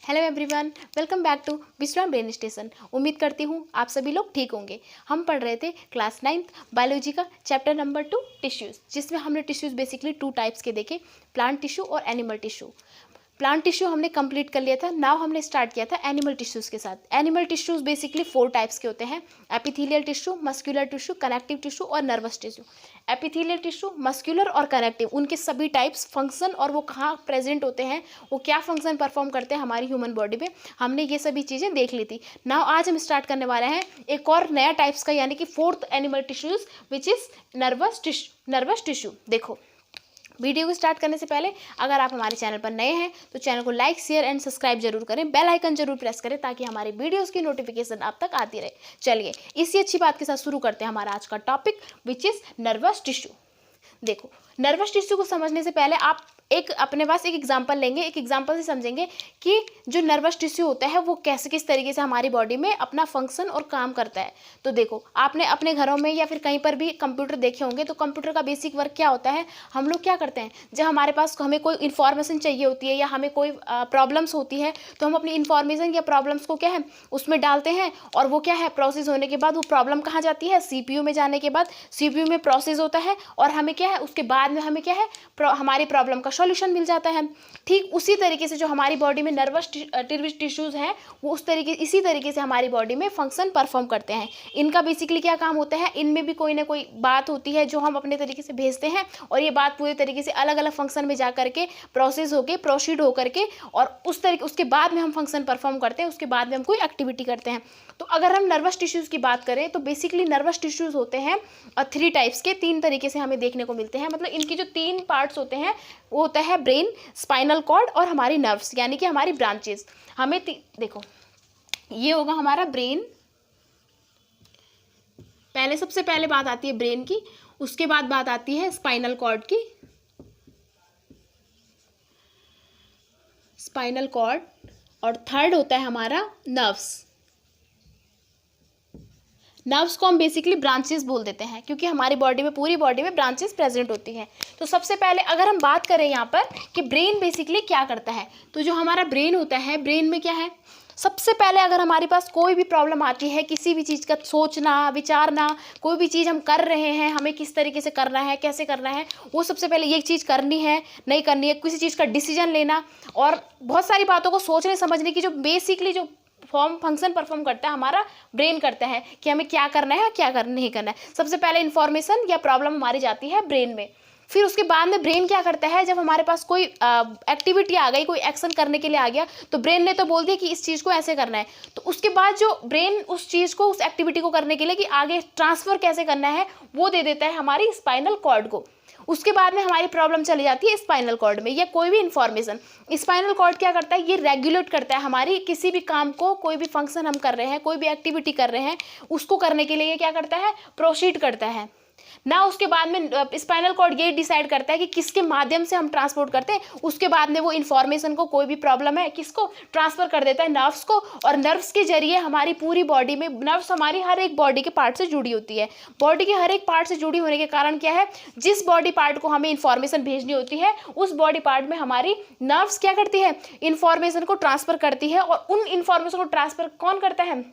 Hello everyone, welcome back to Vishram brain station. उम्मीद करती हूँ आप सभी लोग ठीक होंगे। हम पढ़ रहे थे क्लास 9th बायोलॉजी का चैप्टर नंबर 2 टिश्यूज़, जिसमें हमने टिश्यूज़ बेसिकली 2 टाइप्स के देखे, प्लांट टिश्यू और एनिमल टिश्यू। प्लांट टिश्यू हमने कंप्लीट कर लिया था। नाउ हमने स्टार्ट किया था एनिमल टिश्यूज़ के साथ। एनिमल टिश्यूज़ बेसिकली 4 टाइप्स के होते हैं: epithelial tissue, muscular tissue, connective tissue और nervous tissue. Epithelial tissue, muscular और कनेक्टिव, उनके सभी टाइप्स, फंक्शन और वो कहाँ प्रेजेंट होते हैं, वो क्या फंक्शन परफॉर्म करते हैं हमारी ह्यूमन बॉडी में, हमने ये सभी चीज़ें देख ली थी। नाउ आज हम स्टार्ट करने वाले हैं एक और नया टाइप्स का, यानी कि 4th animal tissues which is nervous tissue. देखो, वीडियो को स्टार्ट करने से पहले अगर आप हमारे चैनल पर नए हैं तो चैनल को लाइक, शेयर एंड सब्सक्राइब जरूर करें, बेल आइकन जरूर प्रेस करें ताकि हमारे वीडियोस की नोटिफिकेशन आप तक आती रहे। चलिए इसी अच्छी बात के साथ शुरू करते हैं हमारा आज का topic which is nervous tissue. देखो, नर्वस टिश्यू को समझने से पहले आप एक अपने पास एक एग्जांपल लेंगे, एक एग्जांपल से समझेंगे कि जो नर्वस टिश्यू होता है वो कैसे किस तरीके से हमारी बॉडी में अपना फंक्शन और काम करता है। तो देखो, आपने अपने घरों में या फिर कहीं पर भी कंप्यूटर देखे होंगे, तो कंप्यूटर का बेसिक वर्क क्या होता है, हम लोग क्या करते हैं, जब हमारे पास हमें कोई इन्फॉर्मेशन चाहिए होती है या हमें कोई प्रॉब्लम्स होती है, तो हम अपनी इन्फॉर्मेशन या प्रॉब्लम्स को क्या है उसमें डालते हैं, और वो क्या है प्रोसेस होने के बाद वो प्रॉब्लम कहाँ जाती है, CPU में जाने के बाद CPU में प्रोसेस होता है, और हमें क्या है उसके बाद में हमें क्या है हमारी प्रॉब्लम का सॉल्यूशन मिल जाता है। ठीक उसी तरीके से जो हमारी बॉडी में नर्वस टिश्यूज हैं, वो इसी तरीके से हमारी बॉडी में फंक्शन परफॉर्म करते हैं। इनका बेसिकली क्या काम होता है, इनमें भी कोई ना कोई बात होती है जो हम अपने तरीके से भेजते हैं, और ये बात पूरे तरीके से अलग अलग फंक्शन में जा करके प्रोसेस होकर प्रोसीड होकर के, और उसके बाद में हम फंक्शन परफॉर्म करते हैं, उसके बाद में हम कोई एक्टिविटी करते हैं। तो अगर हम नर्वस टिश्यूज़ की बात करें तो बेसिकली नर्वस टिश्यूज़ होते हैं 3 टाइप्स के, 3 तरीके से हमें देखने को मिलते हैं। मतलब इनकी जो 3 पार्ट्स होते हैं वो होता है ब्रेन, स्पाइनल कॉर्ड और हमारी नर्व्स, यानी कि हमारी ब्रांचेस। हमें देखो, ये होगा हमारा ब्रेन। सबसे पहले बात आती है ब्रेन की, उसके बाद बात आती है स्पाइनल कॉर्ड की, स्पाइनल कॉर्ड, और थर्ड होता है हमारा नर्व्स। नर्व्स को हम बेसिकली ब्रांचेस बोल देते हैं, क्योंकि हमारी बॉडी में, पूरी बॉडी में ब्रांचेस प्रेजेंट होती हैं। तो सबसे पहले अगर हम बात करें यहाँ पर कि ब्रेन बेसिकली क्या करता है, तो जो हमारा ब्रेन होता है, ब्रेन में क्या है, सबसे पहले अगर हमारे पास कोई भी प्रॉब्लम आती है, किसी भी चीज़ का सोचना, विचारना, कोई भी चीज़ हम कर रहे हैं, हमें किस तरीके से करना है, कैसे करना है, वो सबसे पहले ये चीज़ करनी है नहीं करनी है, किसी चीज़ का डिसीजन लेना और बहुत सारी बातों को सोचने समझने की जो बेसिकली जो फंक्शन परफॉर्म करता है हमारा ब्रेन करता है कि हमें क्या करना है और क्या नहीं करना है। सबसे पहले इन्फॉर्मेशन या प्रॉब्लम हमारी जाती है ब्रेन में। फिर उसके बाद में ब्रेन क्या करता है, जब हमारे पास कोई एक्टिविटी आ गई, कोई एक्शन करने के लिए आ गया, तो ब्रेन ने तो बोल दिया कि इस चीज़ को ऐसे करना है, तो उसके बाद जो ब्रेन उस चीज़ को, उस एक्टिविटी को करने के लिए कि आगे ट्रांसफ़र कैसे करना है, वो दे देता है हमारी स्पाइनल कॉर्ड को। उसके बाद में हमारी प्रॉब्लम चली जाती है स्पाइनल कॉर्ड में, या कोई भी इन्फॉर्मेशन। स्पाइनल कॉर्ड क्या करता है, ये रेगुलेट करता है हमारी किसी भी काम को, कोई भी फंक्शन हम कर रहे हैं, कोई भी एक्टिविटी कर रहे हैं, उसको करने के लिए ये क्या करता है, प्रोसीड करता है ना। उसके बाद में स्पाइनल कॉर्ड ये डिसाइड करता है कि किसके माध्यम से हम ट्रांसपोर्ट करते हैं। उसके बाद में वो इन्फॉर्मेशन को, कोई भी प्रॉब्लम है, किसको ट्रांसफर कर देता है, नर्व्स को, और नर्व्स के जरिए हमारी पूरी बॉडी में, नर्व्स हमारी हर एक बॉडी के पार्ट से जुड़ी होती है। बॉडी के हर एक पार्ट से जुड़ी होने के कारण क्या है, जिस बॉडी पार्ट को हमें इन्फॉर्मेशन भेजनी होती है, उस बॉडी पार्ट में हमारी नर्व्स क्या करती है, इन्फॉर्मेशन को ट्रांसफर करती है। और उन इन्फॉर्मेशन को ट्रांसफर कौन करता है,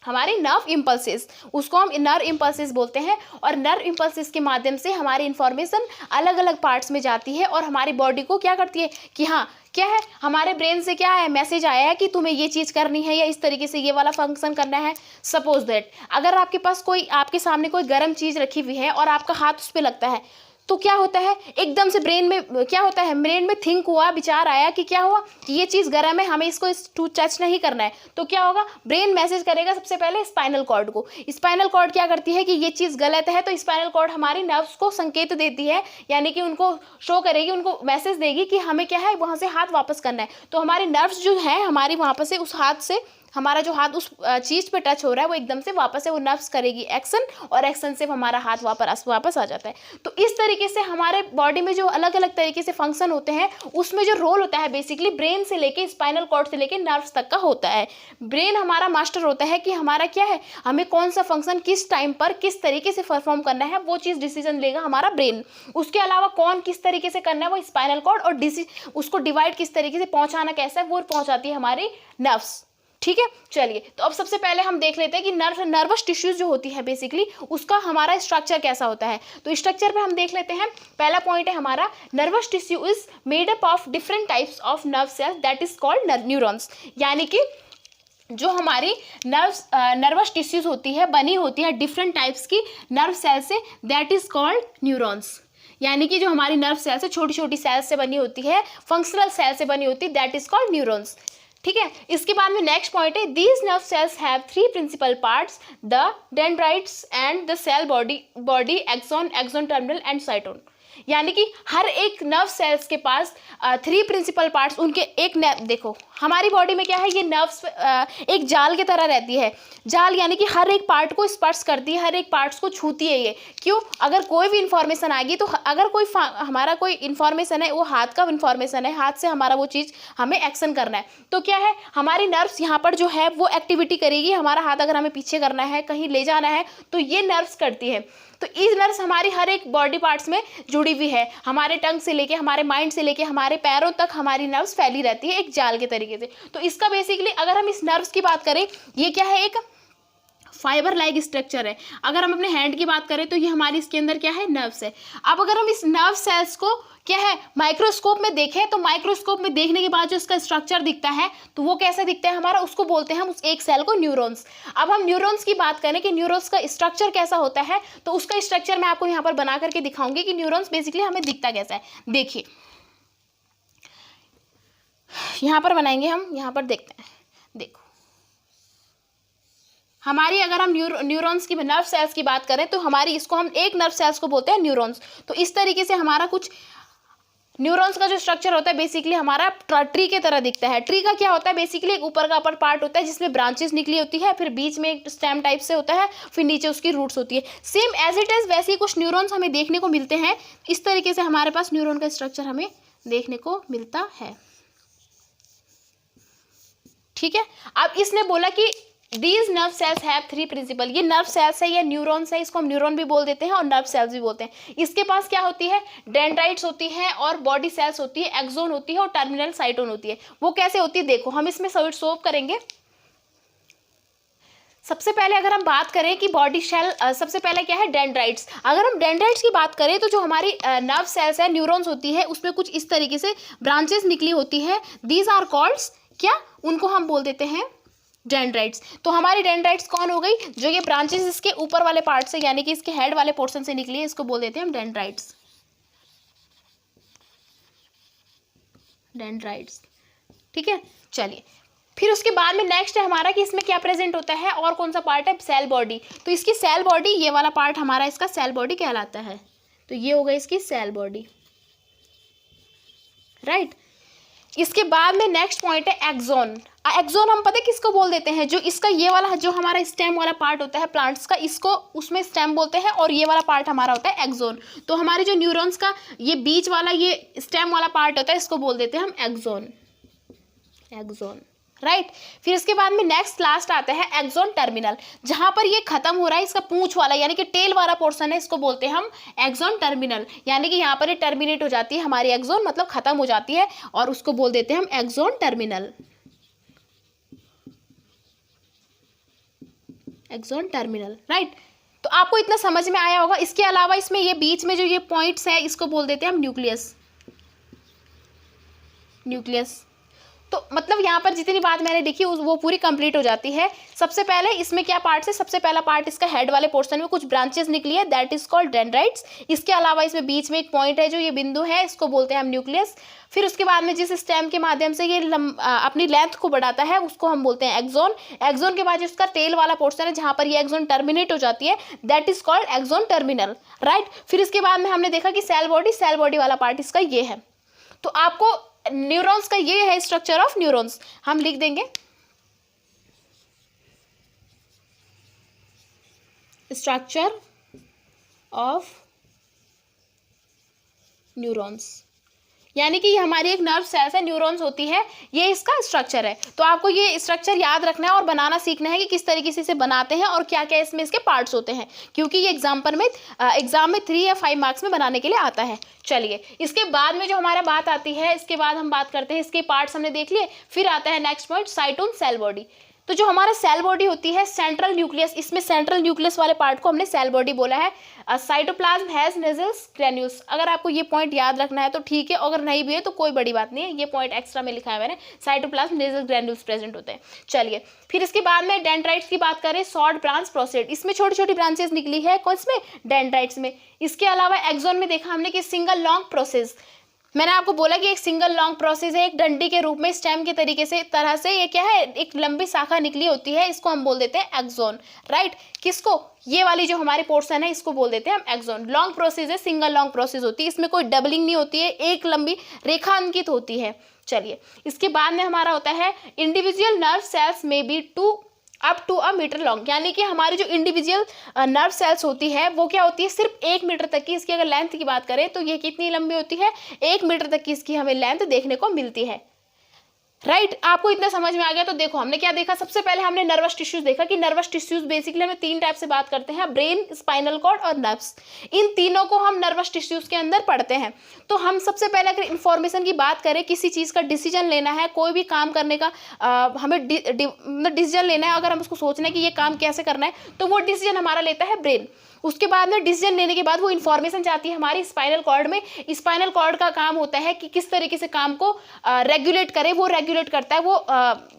हमारे नर्व इम्पल्सेस, उसको हम नर्व इम्पल्सेस बोलते हैं। और नर्व इम्पल्सेस के माध्यम से हमारी इन्फॉर्मेशन अलग अलग पार्ट्स में जाती है और हमारी बॉडी को क्या करती है कि हाँ, क्या है, हमारे ब्रेन से क्या है, मैसेज आया है कि तुम्हें ये चीज़ करनी है या इस तरीके से ये वाला फंक्शन करना है। सपोज दैट अगर आपके पास कोई, आपके सामने कोई गर्म चीज़ रखी हुई है और आपका हाथ उस पर लगता है, तो क्या होता है, एकदम से ब्रेन में क्या होता है, ब्रेन में थिंक हुआ, विचार आया कि क्या हुआ कि ये चीज़ गर्म है, हमें इसको टच नहीं करना है। तो क्या होगा, ब्रेन मैसेज करेगा सबसे पहले स्पाइनल कॉर्ड को। स्पाइनल कॉर्ड क्या करती है कि ये चीज़ गलत है, तो स्पाइनल कॉर्ड हमारी नर्व्स को संकेत देती है, यानी कि उनको शो करेगी, उनको मैसेज देगी कि हमें क्या है, वहाँ से हाथ वापस करना है। तो हमारी नर्व्स जो है हमारी वहाँ पर से, उस हाथ से हमारा जो हाथ उस चीज़ पे टच हो रहा है वो एकदम से वापस से वो नर्व्स करेगी एक्शन, और एक्शन से हमारा हाथ वापस आ जाता है। तो इस तरीके से हमारे बॉडी में जो अलग अलग तरीके से फंक्शन होते हैं उसमें जो रोल होता है बेसिकली ब्रेन से लेके स्पाइनल कॉर्ड से लेके नर्व्स तक का होता है। ब्रेन हमारा मास्टर होता है कि हमारा क्या है, हमें कौन सा फंक्शन किस टाइम पर किस तरीके से परफॉर्म करना है, वो चीज़ डिसीजन लेगा हमारा ब्रेन। उसके अलावा कौन किस तरीके से करना है वो स्पाइनल कॉर्ड, और उसको डिवाइड किस तरीके से पहुंचाना कैसा है वो पहुंचाती है हमारी नर्व्स। ठीक है, चलिए तो अब सबसे पहले हम देख लेते हैं कि नर्वस टिश्यूज जो होती है बेसिकली उसका हमारा स्ट्रक्चर कैसा होता है। तो स्ट्रक्चर पे हम देख लेते हैं। पहला पॉइंट है हमारा, nervous tissue is made up of different types of nerve cells that is called neurons. यानी कि जो हमारी नर्वस टिश्यूज होती है बनी होती है डिफरेंट टाइप्स की नर्व सेल से, दैट इज कॉल्ड न्यूरॉन्स। यानी कि जो हमारी नर्व सेल्स है छोटी छोटी सेल्स से बनी होती है, फंक्शनल सेल से बनी होती है, दैट इज कॉल्ड न्यूरॉन्स। ठीक है, इसके बाद में नेक्स्ट पॉइंट है, these nerve cells have 3 principal parts, the dendrites and the cell body axon terminal and cyton. यानी कि हर एक नर्व सेल्स के पास 3 प्रिंसिपल पार्ट्स उनके एक देखो हमारी बॉडी में क्या है, ये नर्व्स एक जाल की तरह रहती है। जाल यानी कि हर एक पार्ट को स्पर्श करती है, हर एक पार्ट्स को छूती है ये। क्यों? अगर कोई भी इंफॉर्मेशन आएगी तो अगर हमारा कोई इंफॉर्मेशन है वो हाथ का इंफॉर्मेशन है, हाथ से हमारा वो चीज़ हमें एक्शन करना है, तो क्या है हमारी नर्व्स यहाँ पर जो है वो एक्टिविटी करेगी। हमारा हाथ अगर हमें पीछे करना है, कहीं ले जाना है, तो ये नर्व्स करती है। तो ये नर्व्स हमारी हर एक बॉडी पार्ट्स में जुड़ी हुई है, हमारे टंग से लेके हमारे माइंड से लेके हमारे पैरों तक हमारी नर्व्स फैली रहती है एक जाल के तरीके से। तो इसका बेसिकली अगर हम इस नर्व्स की बात करें, ये क्या है, एक फाइबर लाइक स्ट्रक्चर है। अगर हम अपने हैंड की बात करें तो ये हमारी इसके अंदर क्या है, नर्व्स है। अब अगर हम इस नर्व सेल्स को क्या है माइक्रोस्कोप में देखें, तो माइक्रोस्कोप में देखने के बाद जो इसका स्ट्रक्चर दिखता है तो वो कैसा दिखता है हमारा, उसको बोलते हैं हम उस एक सेल को न्यूरॉन्स। अब हम न्यूरॉन्स की बात करें कि न्यूरॉन्स का स्ट्रक्चर कैसा होता है, तो उसका स्ट्रक्चर मैं आपको यहाँ पर बना करके दिखाऊंगी कि न्यूरॉन्स बेसिकली हमें दिखता कैसा है। देखिए यहाँ पर बनाएंगे हम, यहाँ पर देखते हैं। देखो हमारी अगर हम न्यूरॉन्स की नर्व सेल्स की बात करें तो हमारी इसको हम एक नर्व सेल्स को बोलते हैं न्यूरॉन्स। तो इस तरीके से हमारा कुछ न्यूरॉन्स का जो स्ट्रक्चर होता है बेसिकली हमारा ट्री की तरह दिखता है। ट्री का क्या होता है, बेसिकली एक ऊपर का अपर पार्ट होता है जिसमें ब्रांचेस निकली होती है, फिर बीच में एक स्टेम टाइप से होता है, फिर नीचे उसकी रूट्स होती है। सेम एज इट इज वैसे ही कुछ न्यूरॉन्स हमें देखने को मिलते हैं। इस तरीके से हमारे पास न्यूरॉन का स्ट्रक्चर हमें देखने को मिलता है। ठीक है, अब इसने बोला कि These nerve cells have 3 principal। ये नर्व सेल्स है या न्यूरॉन्स है, इसको हम न्यूरॉन भी बोल देते हैं और नर्व सेल्स भी बोलते हैं। इसके पास क्या होती है, डेंड्राइट्स होती है और बॉडी सेल्स होती है, एक्सोन होती है और टर्मिनल साइटोन होती है। वो कैसे होती है देखो, हम इसमें सोल्व करेंगे। सबसे पहले अगर हम बात करें कि बॉडी सेल, सबसे पहले क्या है डेंड्राइट्स। अगर हम डेंड्राइट्स की बात करें तो जो हमारी नर्व सेल्स है न्यूरॉन्स होती है उसमें कुछ इस तरीके से ब्रांचेस निकली होती है। दीज आर कॉल्ड क्या, उनको हम बोल देते हैं डेंड्राइट्स। तो हमारी डेंड्राइट्स कौन हो गई, जो ये ब्रांचेस इसके ऊपर वाले पार्ट से यानी कि इसके हेड वाले पोर्शन से निकली है, इसको बोल देते हैं हम डेंड्राइट्स। डेंड्राइट्स ठीक है, चलिए फिर उसके बाद में नेक्स्ट है हमारा कि इसमें क्या प्रेजेंट होता है और कौन सा पार्ट है, सेल बॉडी। तो इसकी सेल बॉडी, ये वाला पार्ट हमारा इसका सेल बॉडी कहलाता है। तो ये हो गई इसकी सेल बॉडी, राइट। इसके बाद में नेक्स्ट पॉइंट है एक्सोन। एक्सोन हम पता है किसको बोल देते हैं, जो इसका ये वाला जो हमारा स्टेम वाला पार्ट होता है प्लांट्स का, इसको उसमें स्टेम बोलते हैं और ये वाला पार्ट हमारा होता है एक्सोन। तो हमारे जो न्यूरॉन्स का ये बीच वाला ये स्टेम वाला पार्ट होता है, इसको बोल देते हैं हम एक्सोन। Axon, right. फिर इसके बाद में नेक्स्ट लास्ट आता है एक्सोन टर्मिनल। जहां पर ये खत्म हो रहा है इसका पूंछ वाला यानी कि टेल वाला पोर्शन है, इसको बोलते हैं हम एक्सोन टर्मिनल। यानी कि यहाँ पर ये टर्मिनेट हो जाती है हमारी एक्सोन, मतलब खत्म हो जाती है, और उसको बोल देते हैं हम axon terminal. Axon terminal, right. तो आपको इतना समझ में आया होगा। इसके अलावा इसमें ये बीच में जो ये पॉइंट्स है इसको बोल देते हैं हम न्यूक्लियस। न्यूक्लियस तो मतलब यहाँ पर जितनी बात मैंने देखी वो पूरी कंप्लीट हो जाती है। सबसे पहले इसमें क्या पार्ट है, सबसे पहला पार्ट इसका हेड वाले पोर्शन में कुछ ब्रांचेस निकली है, दैट इज कॉल्ड डेंड्राइट्स। इसके अलावा इसमें बीच में एक पॉइंट है जो ये बिंदु है, इसको बोलते हैं हम न्यूक्लियस। फिर उसके बाद में जिस स्टेम के माध्यम से ये अपनी लेंथ को बढ़ाता है उसको हम बोलते हैं एक्सोन। एक्सोन के बाद इसका टेल वाला पोर्शन है जहाँ पर ये एक्सोन टर्मिनेट हो जाती है, that is called axon terminal, right. फिर इसके बाद में हमने देखा कि सेल बॉडी वाला पार्ट इसका ये है। तो आपको न्यूरॉन्स का ये है स्ट्रक्चर ऑफ न्यूरॉन्स, हम लिख देंगे स्ट्रक्चर ऑफ न्यूरॉन्स, यानी कि ये हमारी एक नर्व सेल्स है, न्यूरॉन्स होती है, ये इसका स्ट्रक्चर है। तो आपको ये स्ट्रक्चर याद रखना है और बनाना सीखना है कि किस तरीके से इसे बनाते हैं और क्या क्या इसमें इसके पार्ट्स होते हैं, क्योंकि ये एग्जाम में 3 या 5 मार्क्स में बनाने के लिए आता है। चलिए, इसके बाद में जो हमारा बात आती है, इसके बाद हम बात करते हैं, इसके पार्ट्स हमने देख लिए, फिर आता है next point, cyton cell body. तो जो हमारा सेल बॉडी होती है, सेंट्रल न्यूक्लियस, इसमें सेंट्रल न्यूक्लियस वाले पार्ट को हमने सेल बॉडी बोला है। Cytoplasm has Nissl's granules. अगर आपको ये पॉइंट याद रखना है तो ठीक है, अगर नहीं भी है तो कोई बड़ी बात नहीं है, ये पॉइंट एक्स्ट्रा में लिखा है मैंने, साइटोप्लाज्म नेजल ग्रेन्यूल्स प्रेजेंट होते हैं। चलिए, फिर इसके बाद में डेंड्राइट्स की बात करें, शॉर्ट ब्रांच प्रोसेड, इसमें छोटी छोटी ब्रांचेस निकली है, कौन इसमें, डेंड्राइट्स में। इसके अलावा एक्सोन में देखा हमने कि सिंगल लॉन्ग प्रोसेस, मैंने आपको बोला कि एक सिंगल लॉन्ग प्रोसेस है, एक डंडी के रूप में स्टेम के तरीके से तरह से ये क्या है, एक लंबी शाखा निकली होती है, इसको हम बोल देते हैं एक्सोन, राइट। किसको, ये वाली जो हमारी पोर्शन है इसको बोल देते हैं हम एक्सोन। लॉन्ग प्रोसेस है, सिंगल लॉन्ग प्रोसेस होती है, इसमें कोई डबलिंग नहीं होती है, एक लंबी रेखा अंकित होती है। चलिए, इसके बाद में हमारा होता है इंडिविजुअल नर्व सेल्स में be up to a metre long, यानी कि हमारी जो इंडिविजुअल नर्व सेल्स होती है वो क्या होती है, सिर्फ 1 मीटर तक की। इसकी अगर लेंथ की बात करें तो ये कितनी लंबी होती है, 1 मीटर तक की इसकी हमें लेंथ देखने को मिलती है, राइट। आपको इतना समझ में आ गया। तो देखो हमने क्या देखा, सबसे पहले हमने नर्वस टिश्यूज देखा कि नर्वस टिश्यूज बेसिकली हमें 3 टाइप से बात करते हैं, ब्रेन, स्पाइनल कॉर्ड और नर्व्स। इन तीनों को हम नर्वस टिश्यूज के अंदर पढ़ते हैं। तो हम सबसे पहले अगर इन्फॉर्मेशन की बात करें, किसी चीज़ का डिसीजन लेना है, कोई भी काम करने का हमें डिसीजन लेना है, अगर हम उसको सोचना है कि ये काम कैसे करना है, तो वो डिसीजन हमारा लेता है ब्रेन। उसके बाद में डिसीजन लेने के बाद वो इन्फॉर्मेशन जाती है हमारी स्पाइनल कॉर्ड में। स्पाइनल कॉर्ड का काम होता है कि किस तरीके से काम को रेगुलेट करे, वो रेगुलेट करता है, वो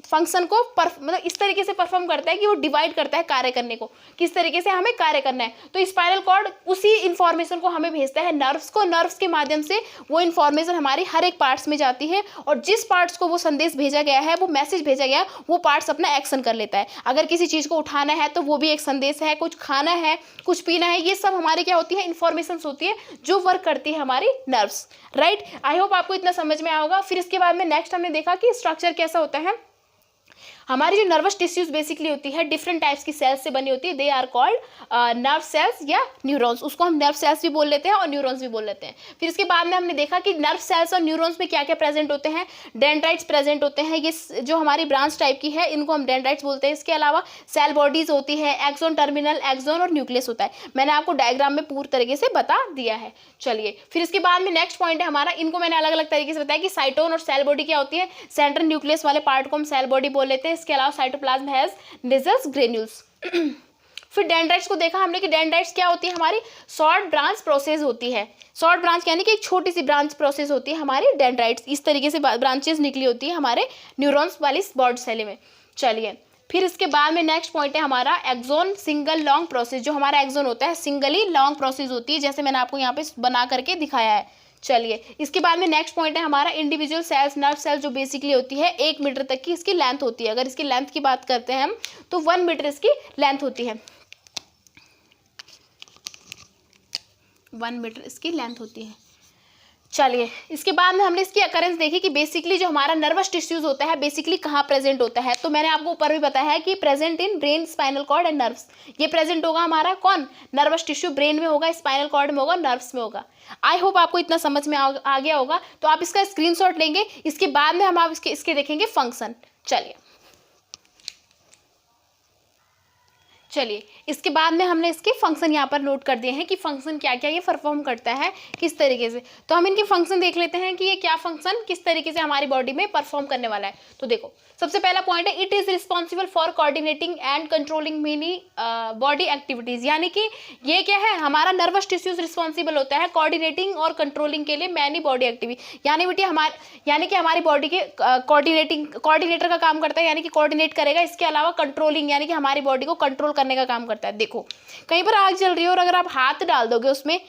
फंक्शन को मतलब इस तरीके से परफॉर्म करता है कि वो डिवाइड करता है कार्य करने को, किस तरीके से हमें कार्य करना है। तो स्पाइनल कॉर्ड उसी इन्फॉर्मेशन को हमें भेजता है नर्व्स को, नर्व्स के माध्यम से वो इन्फॉर्मेशन हमारी हर एक पार्ट्स में जाती है, और जिस पार्ट्स को वो संदेश भेजा गया है, वो मैसेज भेजा गया है, वो पार्ट्स अपना एक्शन कर लेता है। अगर किसी चीज़ को उठाना है तो वो भी एक संदेश है, कुछ खाना है, कुछ पीना है, ये सब हमारी क्या होती है, इन्फॉर्मेशन होती है जो वर्क करती है हमारी नर्व्स, राइट। आई होप आपको इतना समझ में आया होगा। फिर इसके बाद में नेक्स्ट हमने देखा कि स्ट्रक्चर कैसा होता है। हमारी जो नर्वस टिश्यूज बेसिकली होती है डिफरेंट टाइप्स की सेल्स से बनी होती है, they are called nerve cells या न्यूरॉन्स। उसको हम नर्व सेल्स भी बोल लेते हैं और न्यूरॉन्स भी बोल लेते हैं। फिर इसके बाद में हमने देखा कि नर्व सेल्स और न्यूरॉन्स में क्या क्या प्रेजेंट होते हैं, डेंड्राइट्स प्रेजेंट होते हैं, ये जो हमारी ब्रांच टाइप की है इनको हम डेंड्राइट्स बोलते हैं। इसके अलावा सेल बॉडीज होती है, एक्सोन, टर्मिनल, एक्सोन और न्यूक्लियस होता है। मैंने आपको डायग्राम में पूरी तरीके से बता दिया है। चलिए, फिर इसके बाद में नेक्स्ट पॉइंट है हमारा, इनको मैंने अलग अलग तरीके से बताया कि साइटोन और सेल बॉडी क्या होती है। सेंट्रल न्यूक्लियस वाले पार्ट को हम सेल बॉडी बोल लेते हैं। इसके अलावा साइटोप्लाज्म हैज नेजल्स ग्रेन्यूल्स। फिर डेंड्राइट्स को देखा हमने कि डेंड्राइट्स क्या होती है, हमारी शॉर्ट ब्रांच प्रोसेस होती है। शॉर्ट ब्रांच यानी कि एक छोटी सी ब्रांच प्रोसेस होती है हमारी डेंड्राइट्स। इस तरीके से ब्रांचेस निकली होती है हमारे न्यूरॉन्स वाली बॉडी सेल में। चलिए, फिर इसके बाद में नेक्स्ट पॉइंट है हमारा एक्सोन, सिंगल लॉन्ग प्रोसेस। जो हमारा एक्सोन होता है सिंगली लॉन्ग प्रोसेस होती है, जैसे मैंने आपको यहाँ पे बना करके दिखाया है। चलिए, इसके बाद में नेक्स्ट पॉइंट है हमारा इंडिविजुअल सेल्स, नर्व सेल्स, जो बेसिकली होती है 1 मीटर तक की इसकी लेंथ होती है। अगर इसकी लेंथ की बात करते हैं हम तो 1 मीटर इसकी लेंथ होती है, 1 मीटर इसकी लेंथ होती है। चलिए, इसके बाद में हमने इसकी अकरेंस देखी कि बेसिकली जो हमारा नर्वस टिश्यूज होता है बेसिकली कहाँ प्रेजेंट होता है। तो मैंने आपको ऊपर भी बताया है कि present in brain, spinal cord and nerves. ये प्रेजेंट होगा हमारा कौन, नर्वस टिश्यू, ब्रेन में होगा, स्पाइनल कॉर्ड में होगा, नर्व्स में होगा। आई होप आपको इतना समझ में आ गया होगा। तो आप इसका स्क्रीनशॉट लेंगे, इसके बाद में हम आप इसके देखेंगे फंक्शन। चलिए, इसके बाद में हमने इसके फंक्शन यहाँ पर नोट कर दिए हैं कि फंक्शन क्या क्या ये परफॉर्म करता है, किस तरीके से। तो हम इनके फंक्शन देख लेते हैं कि ये क्या फंक्शन किस तरीके से हमारी बॉडी में परफॉर्म करने वाला है। तो देखो, सबसे पहला पॉइंट है, it is responsible for coordinating and controlling many body activities. यानी कि ये क्या है, हमारा नर्वस टिश्यूज रिस्पॉन्सिबल होता है कोऑर्डिनेटिंग और कंट्रोलिंग के लिए मैनी बॉडी एक्टिविटी। यानी कि हमारी बॉडी के कोऑर्डिनेटर का काम करता है, यानी कि कोऑर्डिनेट करेगा। इसके अलावा कंट्रोलिंग यानी कि हमारी बॉडी को कंट्रोल करने का काम करता है। देखो, कहीं पर आग जल रही है और अगर आप हाथ डाल दोगे उसमें,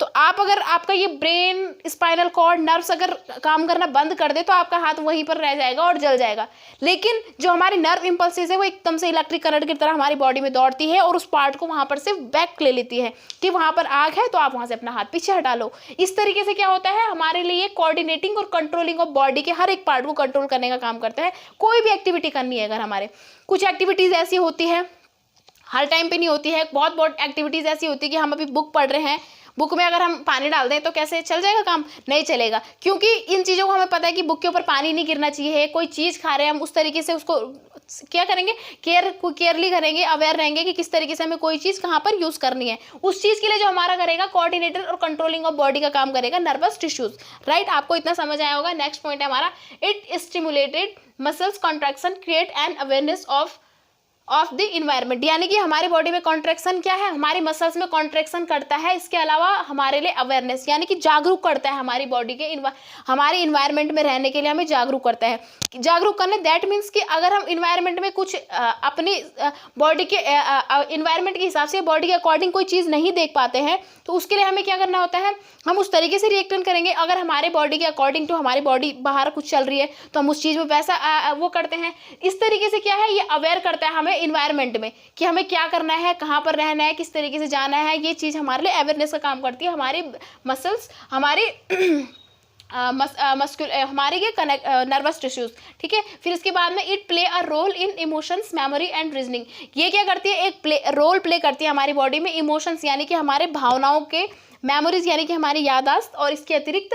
तो अगर आपका ये ब्रेन, स्पाइनल कॉर्ड, नर्व्स अगर काम करना बंद कर दे तो आपका हाथ वहीं पर रह जाएगा और जल जाएगा। लेकिन जो हमारी नर्व इंपल्सेस है वो एकदम से इलेक्ट्रिक करंट की तरह हमारी बॉडी में दौड़ती है और उस पार्ट को वहां पर से बैक ले लेती है कि वहां पर आग है तो आप वहां से अपना हाथ पीछे हटा लो। इस तरीके से क्या होता है, हमारे लिए कोऑर्डिनेटिंग और कंट्रोलिंग ऑफ बॉडी के हर एक पार्ट को कंट्रोल करने का काम करता है। कोई भी एक्टिविटी करनी है, अगर हमारे कुछ एक्टिविटीज ऐसी होती है हर टाइम पे नहीं होती है, बहुत बहुत एक्टिविटीज़ ऐसी होती है कि हम अभी बुक पढ़ रहे हैं, बुक में अगर हम पानी डाल दें तो कैसे चल जाएगा काम? नहीं चलेगा, क्योंकि इन चीज़ों को हमें पता है कि बुक के ऊपर पानी नहीं गिरना चाहिए। कोई चीज़ खा रहे हैं हम उस तरीके से उसको क्या करेंगे, केयरली करेंगे, अवेयर रहेंगे कि किस तरीके से हमें कोई चीज़ कहाँ पर यूज़ करनी है। उस चीज़ के लिए जो हमारा करेगा कोऑर्डिनेटर और कंट्रोलिंग ऑफ बॉडी का काम करेगा नर्वस टिश्यूज, राइट। आपको इतना समझ आया होगा। नेक्स्ट पॉइंट है हमारा, it stimulated muscles contraction create an awareness of the environment, यानी कि हमारी बॉडी में कॉन्ट्रैक्शन क्या है, हमारी मसल्स में कॉन्ट्रैक्शन करता है। इसके अलावा हमारे लिए अवेयरनेस यानी कि जागरूक करता है, हमारी बॉडी के हमारे इन्वायरमेंट में रहने के लिए हमें जागरूक करता है। जागरूक करने दैट मीन्स कि अगर हम इन्वायरमेंट में कुछ अपनी बॉडी के इन्वायरमेंट के हिसाब से बॉडी के अकॉर्डिंग कोई चीज़ नहीं देख पाते हैं तो उसके लिए हमें क्या करना होता है, हम उस तरीके से रिएक्शन करेंगे। अगर हमारे बॉडी के अकॉर्डिंग टू हमारी बॉडी बाहर कुछ चल रही है तो हम उस चीज़ में वैसा वो करते हैं। इस तरीके से क्या है, ये अवेयर करता है हमें इन्वायरमेंट में कि हमें क्या करना है, कहाँ पर रहना है, किस तरीके से जाना है। ये चीज़ हमारे लिए अवेयरनेस का काम करती है। हमारी मसल्स, हमारी हमारे ये कनेक्ट नर्वस टिश्यूज, ठीक है। फिर इसके बाद में it play a role in emotions, memory and reasoning. ये क्या करती है, एक रोल प्ले करती है हमारी बॉडी में इमोशंस यानी कि हमारे भावनाओं के, मेमोरीज यानी कि हमारी याददाश्त, और इसके अतिरिक्त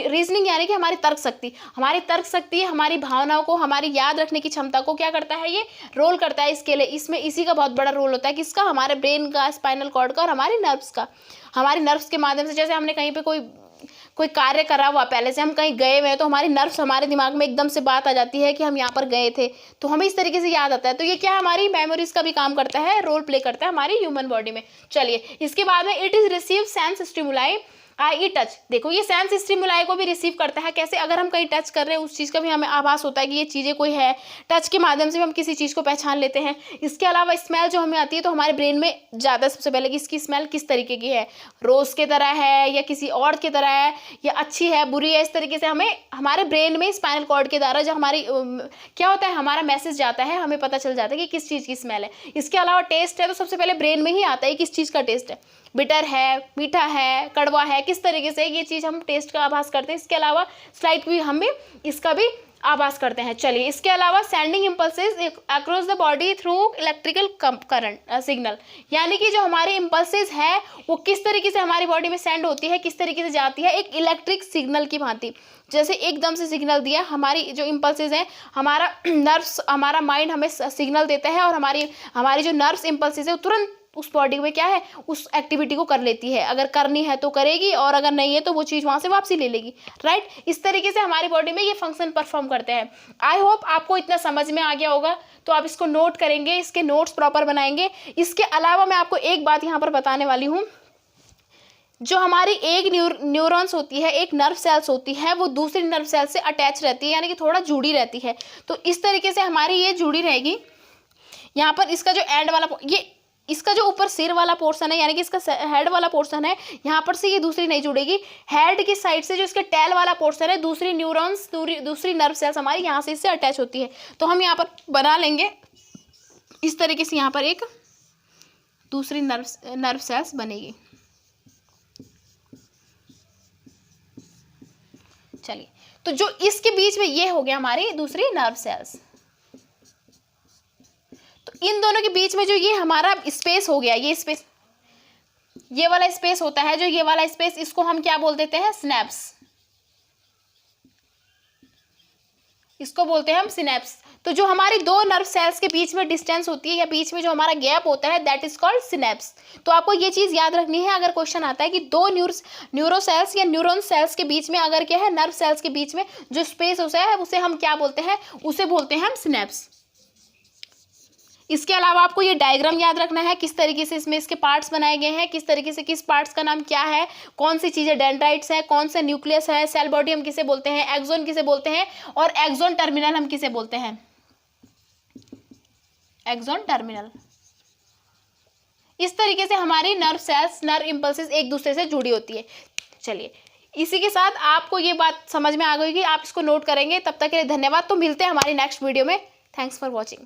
रीजनिंग यानी कि हमारी तर्क शक्ति। हमारी भावनाओं को, हमारी याद रखने की क्षमता को क्या करता है, ये रोल करता है। इसके लिए इसमें इसी का बहुत बड़ा रोल होता है, किसका, हमारे ब्रेन का, स्पाइनल कॉर्ड का और हमारे नर्व्स का। हमारे नर्व्स के माध्यम से, जैसे हमने कहीं पे कोई कार्य करा हुआ, पहले से हम कहीं गए हुए हैं तो हमारी नर्व्स, हमारे दिमाग में एकदम से बात आ जाती है कि हम यहाँ पर गए थे, तो हमें इस तरीके से याद आता है। तो ये क्या, हमारी मेमोरीज का भी काम करता है, रोल प्ले करता है हमारी ह्यूमन बॉडी में। चलिए, इसके बाद में it is receive sense stimuli I touch. देखो, ये सेंस स्टिमुलाई को भी रिसीव करता है। कैसे, अगर हम कहीं टच कर रहे हैं उस चीज़ का भी हमें आभास होता है कि ये चीज़ें कोई है। टच के माध्यम से भी हम किसी चीज़ को पहचान लेते हैं। इसके अलावा स्मेल जो हमें आती है तो हमारे ब्रेन में ज़्यादा सबसे पहले कि इसकी स्मेल किस तरीके की है, रोज़ के तरह है या किसी और की तरह है, या अच्छी है, बुरी है, इस तरीके से हमें हमारे ब्रेन में स्पाइनल कॉर्ड के द्वारा जो हमारी क्या होता है, हमारा मैसेज जाता है, हमें पता चल जाता है कि किस चीज़ की स्मेल है। इसके अलावा टेस्ट है तो सबसे पहले ब्रेन में ही आता है किस चीज़ का टेस्ट है, बिटर है, मीठा है, कड़वा है, किस तरीके से ये चीज़ हम टेस्ट का आभास करते हैं। इसके अलावा स्लाइट भी हमें इसका भी आभास करते हैं। चलिए, इसके अलावा sending impulses across the body through electrical current signal, यानी कि जो हमारे इम्पल्सेस है वो किस तरीके से हमारी बॉडी में सेंड होती है, किस तरीके से जाती है, एक इलेक्ट्रिक सिग्नल की भांति। जैसे एकदम से सिग्नल दिया, हमारी जो इम्पल्सेस हैं, हमारा नर्व्स, हमारा माइंड हमें सिग्नल देता है और हमारी जो नर्व्स इम्पल्सेस है तुरंत उस बॉडी में क्या है, उस एक्टिविटी को कर लेती है। अगर करनी है तो करेगी और अगर नहीं है तो वो चीज़ वहाँ से वापसी ले लेगी, राइट। इस तरीके से हमारी बॉडी में ये फंक्शन परफॉर्म करते हैं। आई होप आपको इतना समझ में आ गया होगा, तो आप इसको नोट करेंगे, इसके नोट्स प्रॉपर बनाएंगे। इसके अलावा मैं आपको एक बात यहाँ पर बताने वाली हूँ, जो हमारी एक न्यूरॉन्स होती है, एक नर्व सेल्स होती है, वो दूसरी नर्व सेल से अटैच रहती है, यानी कि थोड़ा जुड़ी रहती है। तो इस तरीके से हमारी ये जुड़ी रहेगी। यहाँ पर इसका जो एंड वाला, ये इसका जो ऊपर सिर वाला पोर्शन है, यानी कि इसका हेड वाला पोर्शन है, यहाँ पर से ये दूसरी नहीं जुड़ेगी। हेड की साइड से जो इसके टेल वाला पोर्शन है, दूसरी न्यूरॉन्स, दूसरी नर्व सेल्स हमारी यहाँ से इससे अटैच होती है। तो हम यहाँ पर बना लेंगे इस तरीके से, यहाँ पर एक दूसरी नर्व सेल्स बनेगी। चलिए, तो जो इसके बीच में ये हो गया हमारी दूसरी नर्व सेल्स। इन दोनों के बीच में जो ये हमारा स्पेस हो गया, ये स्पेस, ये वाला स्पेस होता है, जो ये वाला स्पेस, इसको हम क्या बोल देते हैं, सिनेप्स। इसको बोलते हैं हम सिनेप्स। तो जो हमारी दो नर्व सेल्स के बीच में डिस्टेंस होती है या बीच में जो हमारा गैप होता है, दैट इज कॉल्ड सिनेप्स। तो आपको ये चीज़ याद रखनी है, अगर क्वेश्चन आता है कि दो न्यूरो सेल्स या न्यूरॉन सेल्स के बीच में अगर क्या है, नर्व सेल्स के बीच में जो स्पेस होता है, उसे हम क्या बोलते हैं, उसे बोलते हैं हम सिनेप्स। इसके अलावा आपको ये डायग्राम याद रखना है, किस तरीके से इसमें इसके पार्ट्स बनाए गए हैं, किस तरीके से किस पार्ट्स का नाम क्या है, कौन सी चीज़ें डेंड्राइट्स है, कौन से न्यूक्लियस है, सेल बॉडी हम किसे बोलते हैं, एक्सोन किसे बोलते हैं, और एक्सोन टर्मिनल हम किसे बोलते हैं, एक्सोन टर्मिनल। इस तरीके से हमारी नर्व सेल्स, नर्व इम्पल्सेस एक दूसरे से जुड़ी होती है। चलिए, इसी के साथ आपको ये बात समझ में आ गई कि आप इसको नोट करेंगे। तब तक के लिए धन्यवाद। तो मिलते हैं हमारी नेक्स्ट वीडियो में। Thanks for watching.